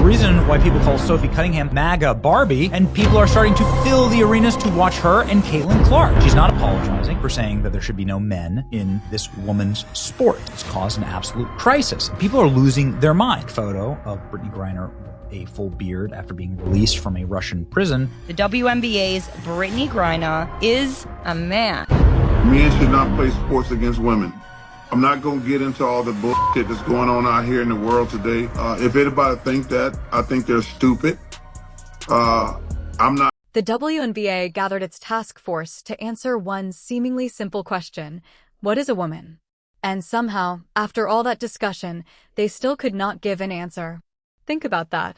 reason why people call Sophie Cunningham MAGA Barbie, and people are starting to fill the arenas to watch her and Caitlin Clark. She's not apologizing for saying that there should be no men in this woman's sport. It's caused an absolute crisis. People are losing their mind. Photo of Brittney Griner, a full beard after being released from a Russian prison. The WNBA's Brittney Griner is a man. Men should not play sports against women. I'm not going to get into all the bullshit that's going on out here in the world today. If anybody thinks that, I think they're stupid. I'm not. The WNBA gathered its task force to answer one seemingly simple question: what is a woman? And somehow, after all that discussion, they still could not give an answer. Think about that.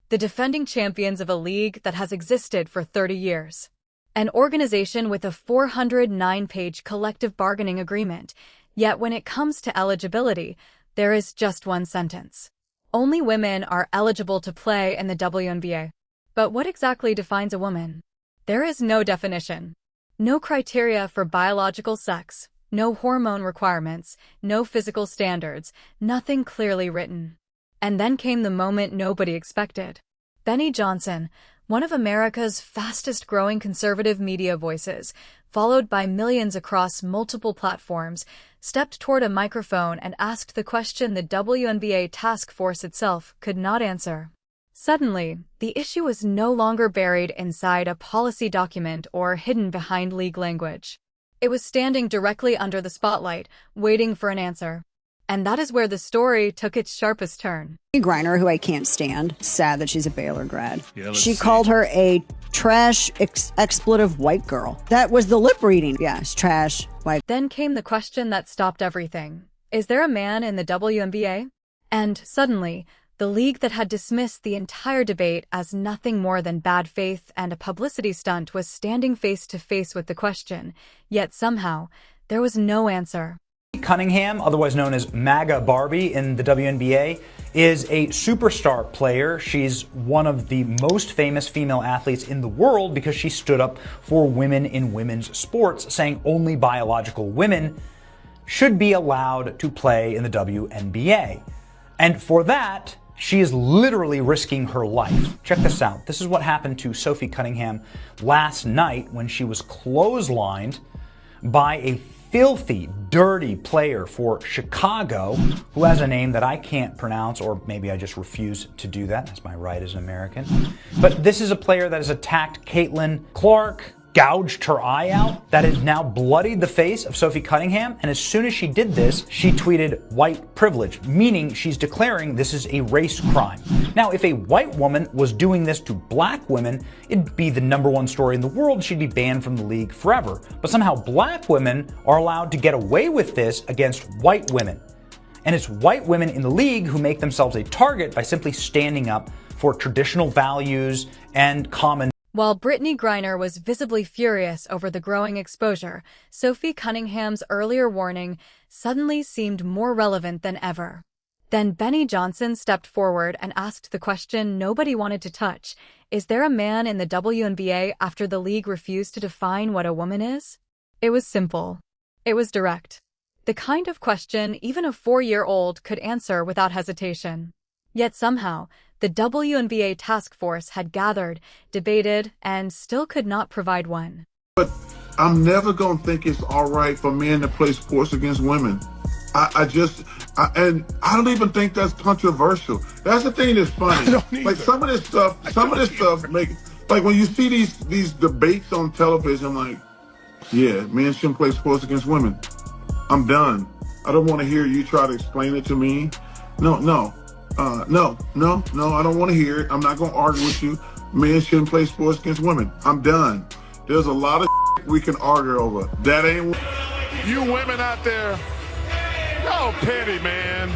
The defending champions of a league that has existed for 30 years. An organization with a 409-page collective bargaining agreement. Yet when it comes to eligibility, there is just one sentence. Only women are eligible to play in the WNBA. But what exactly defines a woman? There is no definition. No criteria for biological sex, no hormone requirements, no physical standards, nothing clearly written. And then came the moment nobody expected. Benny Johnson, one of America's fastest-growing conservative media voices, followed by millions across multiple platforms, stepped toward a microphone and asked the question the WNBA task force itself could not answer. Suddenly, the issue was no longer buried inside a policy document or hidden behind league language. It was standing directly under the spotlight, waiting for an answer. And that is where the story took its sharpest turn. Griner, who I can't stand, sad that she's a Baylor grad. She called her a trash, expletive white girl. That was the lip reading. Yes, trash, white. Then came the question that stopped everything. Is there a man in the WNBA? And suddenly, the league that had dismissed the entire debate as nothing more than bad faith and a publicity stunt was standing face to face with the question. Yet somehow, there was no answer. Cunningham, otherwise known as MAGA Barbie in the WNBA, is a superstar player. She's one of the most famous female athletes in the world because she stood up for women in women's sports, saying only biological women should be allowed to play in the WNBA. And for that, she is literally risking her life. Check this out. This is what happened to Sophie Cunningham last night when she was clotheslined by a filthy, dirty player for Chicago who has a name that I can't pronounce, or maybe I just refuse to do that. That's my right as an American. But this is a player that has attacked Caitlin Clark, gouged her eye out, that has now bloodied the face of Sophie Cunningham. And as soon as she did this, she tweeted white privilege, meaning she's declaring this is a race crime. Now, if a white woman was doing this to black women, it'd be the #1 story in the world. She'd be banned from the league forever. But somehow black women are allowed to get away with this against white women. And it's white women in the league who make themselves a target by simply standing up for traditional values and common. While Brittney Griner was visibly furious over the growing exposure, Sophie Cunningham's earlier warning suddenly seemed more relevant than ever. Then Benny Johnson stepped forward and asked the question nobody wanted to touch: is there a man in the WNBA after the league refused to define what a woman is? It was simple. It was direct. The kind of question even a 4-year-old could answer without hesitation. Yet somehow, the WNBA task force had gathered, debated, and still could not provide one. But I'm never going to think it's all right for men to play sports against women. And I don't even think that's controversial. That's the thing that's funny. Like some of this stuff make, like when you see these debates on television, I'm like, yeah, men shouldn't play sports against women. I'm done. I don't want to hear you try to explain it to me. No, I don't want to hear it. I'm not going to argue with you. Men shouldn't play sports against women. I'm done. There's a lot of we can argue over. That ain't. You women out there, y'all petty, man.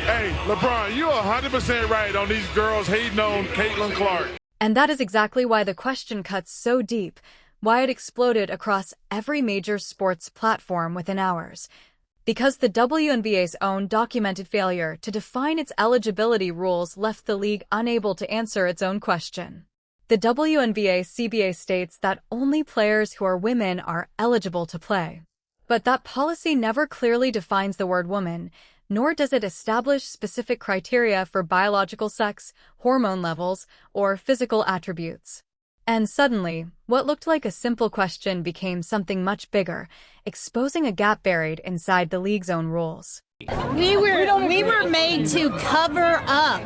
Hey, LeBron, you're 100% right on these girls hating on Caitlin Clark. And that is exactly why the question cuts so deep, why it exploded across every major sports platform within hours. Because the WNBA's own documented failure to define its eligibility rules left the league unable to answer its own question. The WNBA CBA states that only players who are women are eligible to play. But that policy never clearly defines the word woman, nor does it establish specific criteria for biological sex, hormone levels, or physical attributes. And suddenly, what looked like a simple question became something much bigger, exposing a gap buried inside the league's own rules. We were made to cover up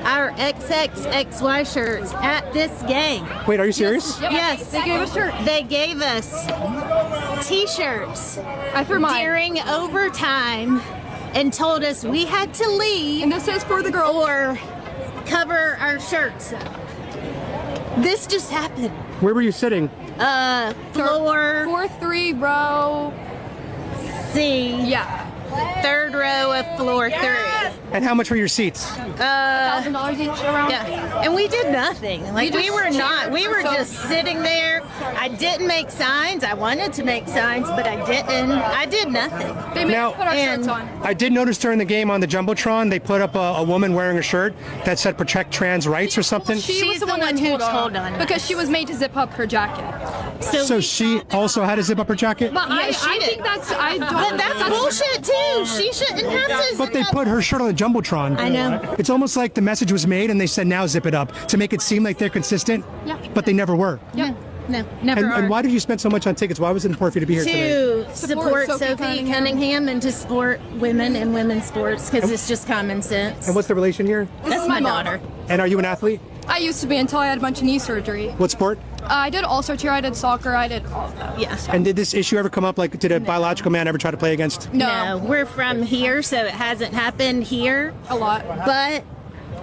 our XXXY shirts at this game. Wait, are you serious? Yes. They gave us shirts. They gave us T-shirts during overtime and told us we had to leave. And this is for the girls. Or cover our shirts up. This just happened. Where were you sitting? Floor 4-3 row C. Yeah. Third row of floor 3. And how much were your seats? $1,000 each around. Yeah, and we did nothing. Like we were just sitting there. I didn't make signs. I wanted to make signs, but I didn't. I did nothing. They made us put our shirts on. I did notice during the game on the Jumbotron, they put up a woman wearing a shirt that said protect trans rights or something. She was the one who told on because she was made to zip up her jacket. So she also had to zip up her jacket? But I think that's, I don't But that's bullshit too. She shouldn't have to. But they put her shirt on the Jumbotron. I know. It's almost like the message was made and they said now zip it up to make it seem like they're consistent. Yeah. But they never were. Yeah. No, never are. And why did you spend so much on tickets? Why was it important for you to be here today? To support Sophie Cunningham and to support women in women's sports because it's just common sense. And what's the relation here? That's my daughter. And are you an athlete? I used to be until I had a bunch of knee surgery. What sport? I did all sorts here. I did soccer. I did all of that. Yeah. And did this issue ever come up? Like, did a biological man ever try to play against? No, we're from here, so it hasn't happened here A lot. But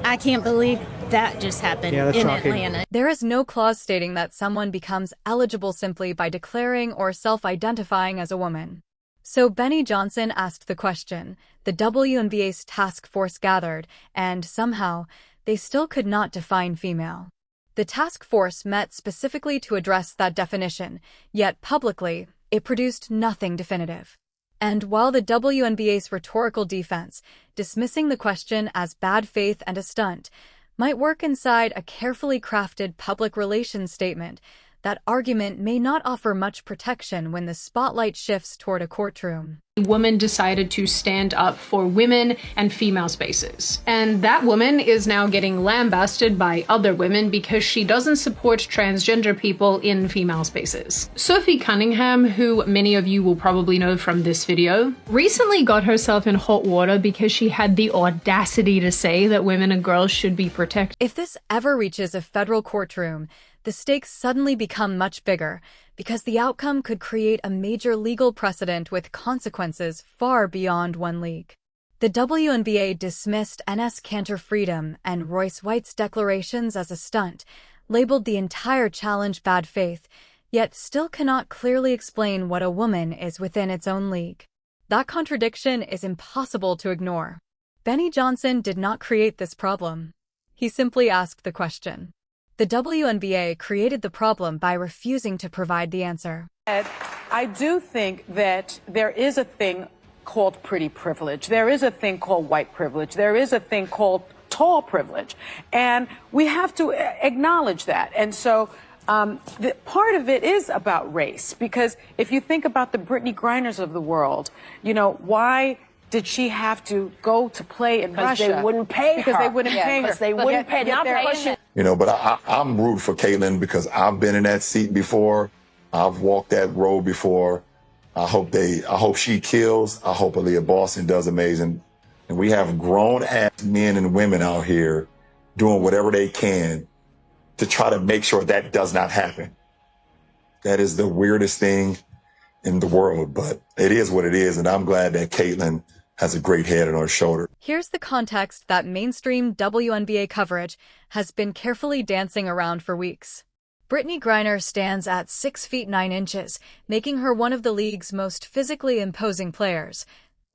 I can't believe that just happened Yeah, that's in shocking. Atlanta. There is no clause stating that someone becomes eligible simply by declaring or self-identifying as a woman. So Benny Johnson asked the question, the WNBA's task force gathered, and somehow, they still could not define female. The task force met specifically to address that definition, yet publicly, it produced nothing definitive. And while the WNBA's rhetorical defense, dismissing the question as bad faith and a stunt, might work inside a carefully crafted public relations statement, that argument may not offer much protection when the spotlight shifts toward a courtroom. A woman decided to stand up for women and female spaces. And that woman is now getting lambasted by other women because she doesn't support transgender people in female spaces. Sophie Cunningham, who many of you will probably know from this video, recently got herself in hot water because she had the audacity to say that women and girls should be protected. If this ever reaches a federal courtroom, the stakes suddenly become much bigger because the outcome could create a major legal precedent with consequences far beyond one league. The WNBA dismissed Enes Kanter Freedom and Royce White's declarations as a stunt, labeled the entire challenge bad faith, yet still cannot clearly explain what a woman is within its own league. That contradiction is impossible to ignore. Benny Johnson did not create this problem. He simply asked the question. The WNBA created the problem by refusing to provide the answer. I do think that there is a thing called pretty privilege. There is a thing called white privilege. There is a thing called tall privilege. And we have to acknowledge that. And so part of it is about race, because if you think about the Brittney Griners of the world, you know, why did she have to go to play in Russia? They wouldn't pay her. Because they wouldn't pay her. Because they wouldn't pay. Not because You know, but I'm rooting for Caitlin because I've been in that seat before. I've walked that road before. I hope she kills. I hope Aaliyah Boston does amazing. And we have grown-ass men and women out here doing whatever they can to try to make sure that does not happen. That is the weirdest thing in the world, but it is what it is, and I'm glad that Caitlin has a great head on her shoulder. Here's the context that mainstream WNBA coverage has been carefully dancing around for weeks. Brittney Griner stands at 6 feet 9 inches, making her one of the league's most physically imposing players,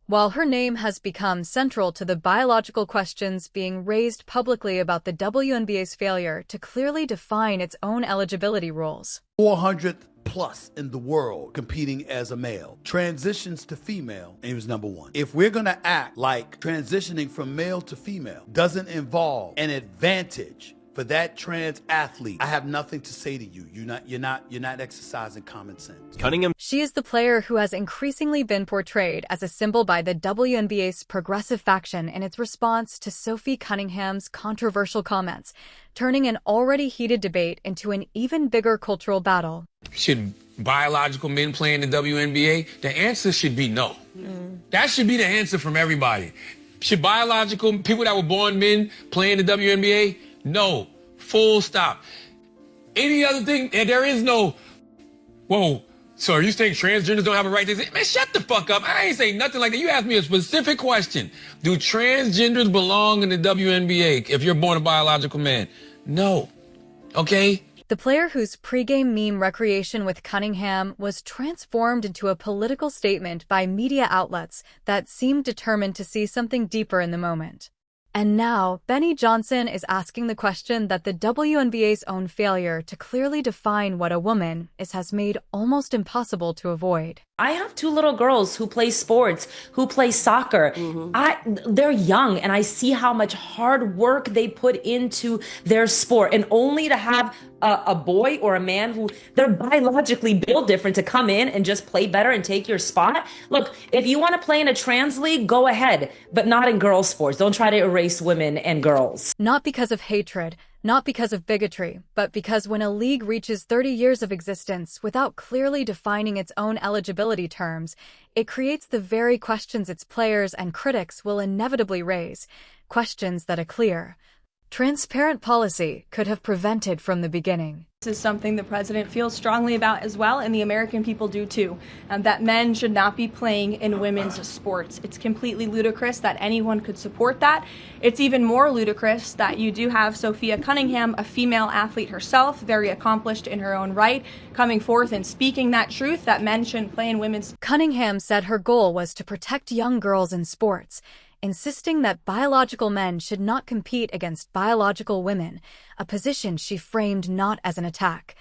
while her name has become central to the biological questions being raised publicly about the WNBA's failure to clearly define its own eligibility rules. 400th plus in the world competing as a male. Transitions to female, and he was number 1. If we're gonna act like transitioning from male to female doesn't involve an advantage For that trans athlete, I have nothing to say to you. You're not exercising common sense. Cunningham. She is the player who has increasingly been portrayed as a symbol by the WNBA's progressive faction in its response to Sophie Cunningham's controversial comments, turning an already heated debate into an even bigger cultural battle. Should biological men play in the WNBA? The answer should be no. That should be the answer from everybody. Should biological people that were born men play in the WNBA? No. Full stop. Any other thing? And there is no, whoa, so are you saying transgenders don't have a right to say? Man, shut the fuck up. I ain't saying nothing like that. You asked me a specific question. Do transgenders belong in the WNBA if you're born a biological man? No. Okay? The player whose pregame meme recreation with Cunningham was transformed into a political statement by media outlets that seemed determined to see something deeper in the moment. And now, Benny Johnson is asking the question that the WNBA's own failure to clearly define what a woman is has made almost impossible to avoid. I have two little girls who play sports, who play soccer. They're young, and I see how much hard work they put into their sport. And only to have a boy or a man who they're biologically built different to come in and just play better and take your spot. Look, if you want to play in a trans league, go ahead, but not in girls' sports. Don't try to erase women and girls. Not because of hatred, not because of bigotry, but because when a league reaches 30 years of existence without clearly defining its own eligibility terms, it creates the very questions its players and critics will inevitably raise, questions that a clear, transparent policy could have prevented from the beginning. This is something the president feels strongly about as well, and the American people do too, that men should not be playing in women's sports. It's completely ludicrous that anyone could support that. It's even more ludicrous that you do have Sophia Cunningham, a female athlete herself, very accomplished in her own right, coming forth and speaking that truth that men shouldn't play in women's. Cunningham said her goal was to protect young girls in sports, insisting that biological men should not compete against biological women, a position she framed not as an attack,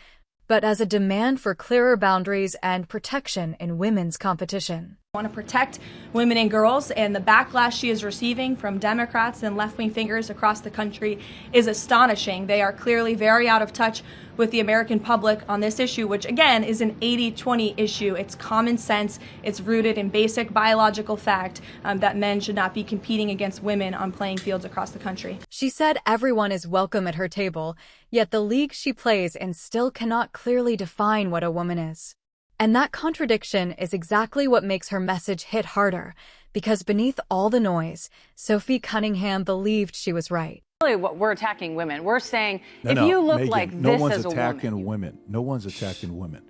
but as a demand for clearer boundaries and protection in women's competition. Want to protect women and girls, and the backlash she is receiving from Democrats and left-wing figures across the country is astonishing. They are clearly very out of touch with the American public on this issue, which again is an 80-20 issue. It's common sense. It's rooted in basic biological fact that men should not be competing against women on playing fields across the country. She said everyone is welcome at her table, yet the league she plays in still cannot clearly define what a woman is. And that contradiction is exactly what makes her message hit harder, because beneath all the noise, Sophie Cunningham believed she was right. Really, what we're attacking women. We're saying you look Megan, like no this one's as a attacking woman. women. No one's attacking women.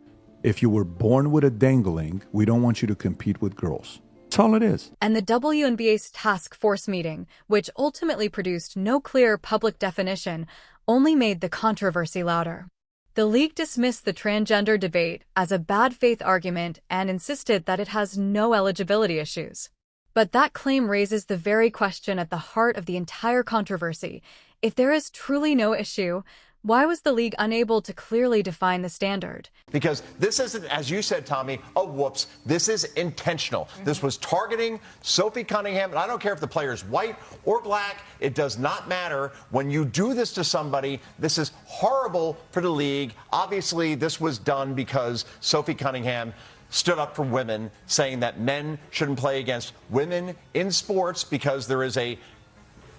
If you were born with a dangling, we don't want you to compete with girls. That's all it is. And the WNBA's task force meeting, which ultimately produced no clear public definition, only made the controversy louder. The league dismissed the transgender debate as a bad faith argument and insisted that it has no eligibility issues. But that claim raises the very question at the heart of the entire controversy. If there is truly no issue, why was the league unable to clearly define the standard? Because this isn't, as you said, Tommy, a whoops. This is intentional. This was targeting Sophie Cunningham, and I don't care if the player is white or black. It does not matter. When you do this to somebody, this is horrible for the league. Obviously, this was done because Sophie Cunningham stood up for women, saying that men shouldn't play against women in sports because there is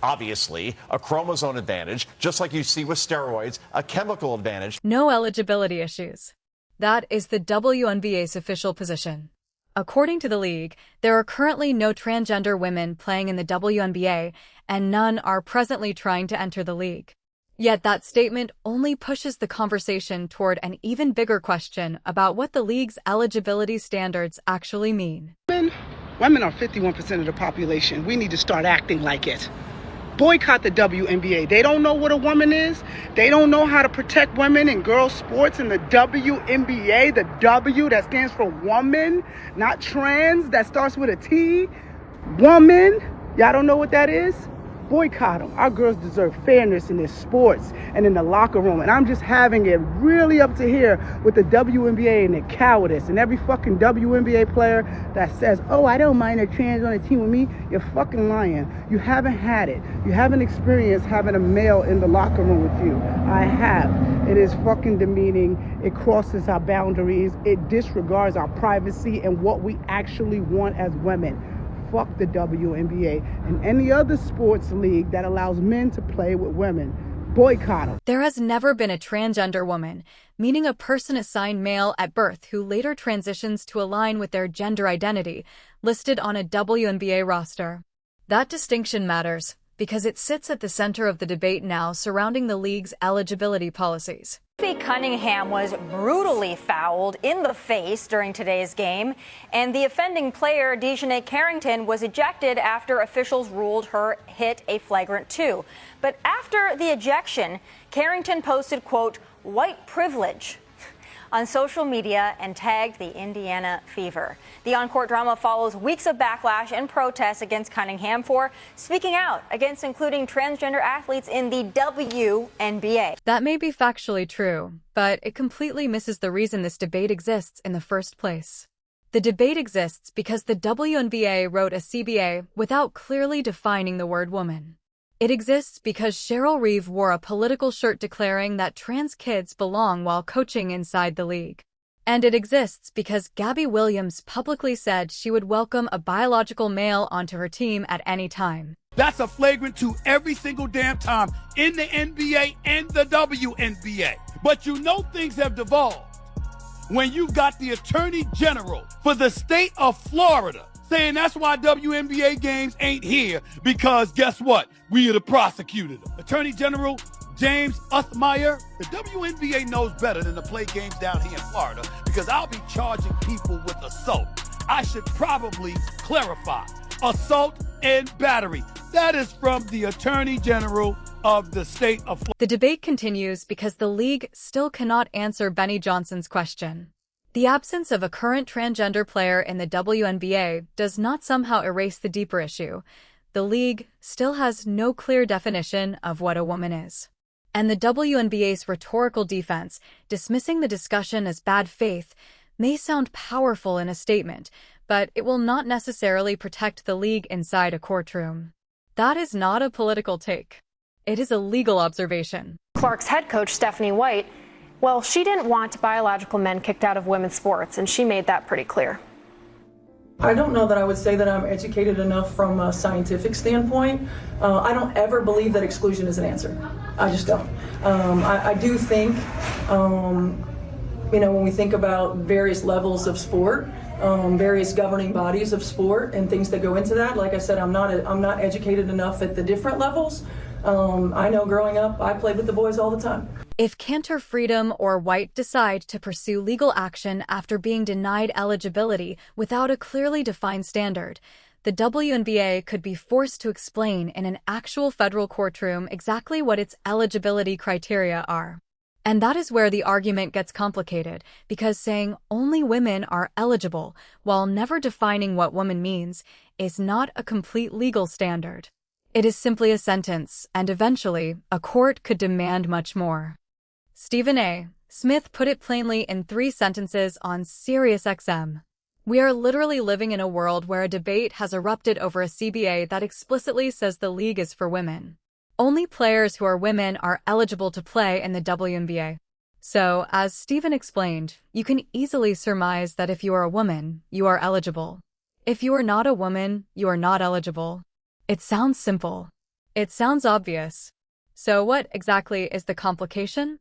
obviously a chromosome advantage, just like you see with steroids, a chemical advantage. No eligibility issues. That is the WNBA's official position. According to the league, there are currently no transgender women playing in the WNBA, and none are presently trying to enter the league. Yet that statement only pushes the conversation toward an even bigger question about what the league's eligibility standards actually mean. Women are 51% of the population. We need to start acting like it. Boycott the WNBA. They don't know what a woman is. They don't know how to protect women in girls' sports. In the WNBA, the W that stands for woman, not trans, that starts with a T. Woman. Y'all don't know what that is? Boycott them. Our girls deserve fairness in their sports and in the locker room. And I'm just having it really up to here with the WNBA and their cowardice. And every fucking WNBA player that says, oh, I don't mind a trans on a team with me, you're fucking lying. You haven't had it. You haven't experienced having a male in the locker room with you. I have. It is fucking demeaning. It crosses our boundaries. It disregards our privacy and what we actually want as women. Fuck the WNBA and any other sports league that allows men to play with women. Boycott them. There has never been a transgender woman, meaning a person assigned male at birth who later transitions to align with their gender identity, listed on a WNBA roster. That distinction matters because it sits at the center of the debate now surrounding the league's eligibility policies. Sophie Cunningham was brutally fouled in the face during today's game, and the offending player, Dejanay Carrington, was ejected after officials ruled her hit a flagrant 2. But after the ejection, Carrington posted, quote, white privilege on social media and tagged the Indiana Fever. The on-court drama follows weeks of backlash and protests against Cunningham for speaking out against including transgender athletes in the WNBA. That may be factually true, but it completely misses the reason this debate exists in the first place. The debate exists because the WNBA wrote a CBA without clearly defining the word woman. It exists because Cheryl Reeve wore a political shirt declaring that trans kids belong while coaching inside the league. And it exists because Gabby Williams publicly said she would welcome a biological male onto her team at any time. That's a flagrant 2 every single damn time in the NBA and the WNBA. But you know things have devolved when you got the Attorney General for the state of Florida saying that's why WNBA games ain't here because guess what? We are the prosecutor. Attorney General James Uthmeyer, the WNBA knows better than to play games down here in Florida because I'll be charging people with assault. I should probably clarify. Assault and battery. That is from the Attorney General of the state of Florida. The debate continues because the league still cannot answer Benny Johnson's question. The absence of a current transgender player in the WNBA does not somehow erase the deeper issue. The league still has no clear definition of what a woman is. And the WNBA's rhetorical defense, dismissing the discussion as bad faith, may sound powerful in a statement, but it will not necessarily protect the league inside a courtroom. That is not a political take. It is a legal observation. Clark's head coach, Stephanie White, well, she didn't want biological men kicked out of women's sports, and she made that pretty clear. I don't know that I would say that I'm educated enough from a scientific standpoint. I don't ever believe that exclusion is an answer. I just don't. I do think, when we think about various levels of sport, various governing bodies of sport and things that go into that, like I said, I'm not educated enough at the different levels. I know growing up, I played with the boys all the time. If Cantor Freedom or White decide to pursue legal action after being denied eligibility without a clearly defined standard, the WNBA could be forced to explain in an actual federal courtroom exactly what its eligibility criteria are. And that is where the argument gets complicated, because saying only women are eligible while never defining what woman means is not a complete legal standard. It is simply a sentence, and eventually, a court could demand much more. Stephen A. Smith put it plainly in 3 sentences on SiriusXM. We are literally living in a world where a debate has erupted over a CBA that explicitly says the league is for women. Only players who are women are eligible to play in the WNBA. So, as Stephen explained, you can easily surmise that if you are a woman, you are eligible. If you are not a woman, you are not eligible. It sounds simple. It sounds obvious. So what exactly is the complication?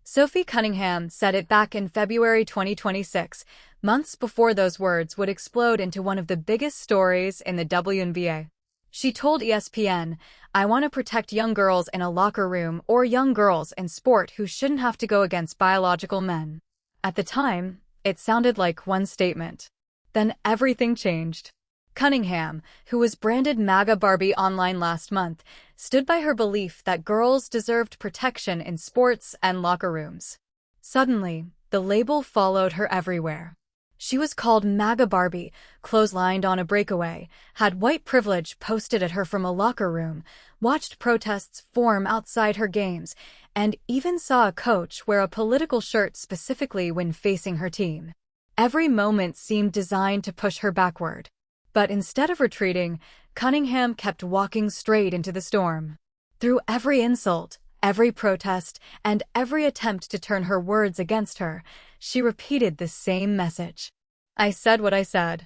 Sophie Cunningham said it back in February 2026, months before those words would explode into one of the biggest stories in the WNBA. She told ESPN, "I want to protect young girls in a locker room or young girls in sport who shouldn't have to go against biological men." At the time, it sounded like one statement. Then everything changed. Cunningham, who was branded MAGA Barbie online last month, stood by her belief that girls deserved protection in sports and locker rooms. Suddenly, the label followed her everywhere. She was called MAGA Barbie, clotheslined on a breakaway, had white privilege posted at her from a locker room, watched protests form outside her games, and even saw a coach wear a political shirt specifically when facing her team. Every moment seemed designed to push her backward. But instead of retreating, Cunningham kept walking straight into the storm. Through every insult, every protest, and every attempt to turn her words against her, she repeated the same message. I said what I said.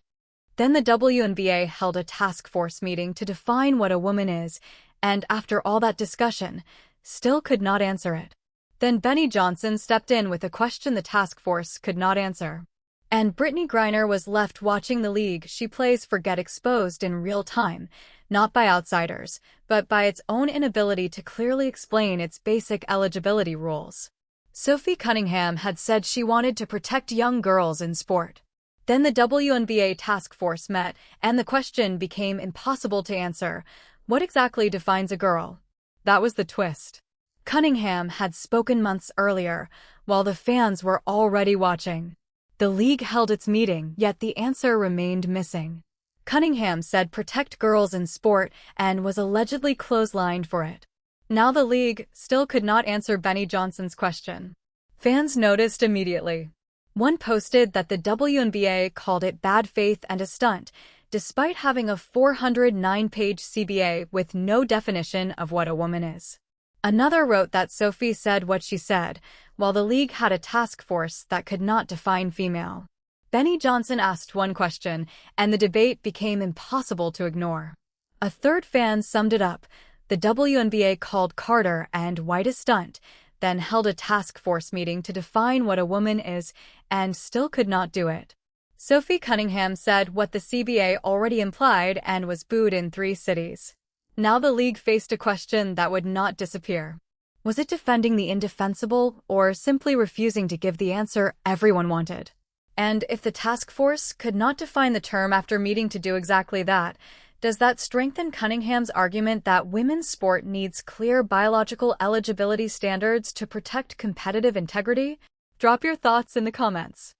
Then the WNBA held a task force meeting to define what a woman is, and after all that discussion, still could not answer it. Then Benny Johnson stepped in with a question the task force could not answer. And Brittney Griner was left watching the league she plays for get exposed in real time, not by outsiders, but by its own inability to clearly explain its basic eligibility rules. Sophie Cunningham had said she wanted to protect young girls in sport. Then the WNBA task force met, and the question became impossible to answer. What exactly defines a girl? That was the twist. Cunningham had spoken months earlier, while the fans were already watching. The league held its meeting, yet the answer remained missing. Cunningham said protect girls in sport and was allegedly clotheslined for it. Now the league still could not answer Benny Johnson's question. Fans noticed immediately. One posted that the WNBA called it bad faith and a stunt, despite having a 409-page CBA with no definition of what a woman is. Another wrote that Sophie said what she said, while the league had a task force that could not define female. Benny Johnson asked one question, and the debate became impossible to ignore. A third fan summed it up. The WNBA called Carter and White a stunt, then held a task force meeting to define what a woman is, and still could not do it. Sophie Cunningham said what the CBA already implied and was booed in 3 cities. Now the league faced a question that would not disappear. Was it defending the indefensible, or simply refusing to give the answer everyone wanted? And if the task force could not define the term after meeting to do exactly that, does that strengthen Cunningham's argument that women's sport needs clear biological eligibility standards to protect competitive integrity? Drop your thoughts in the comments.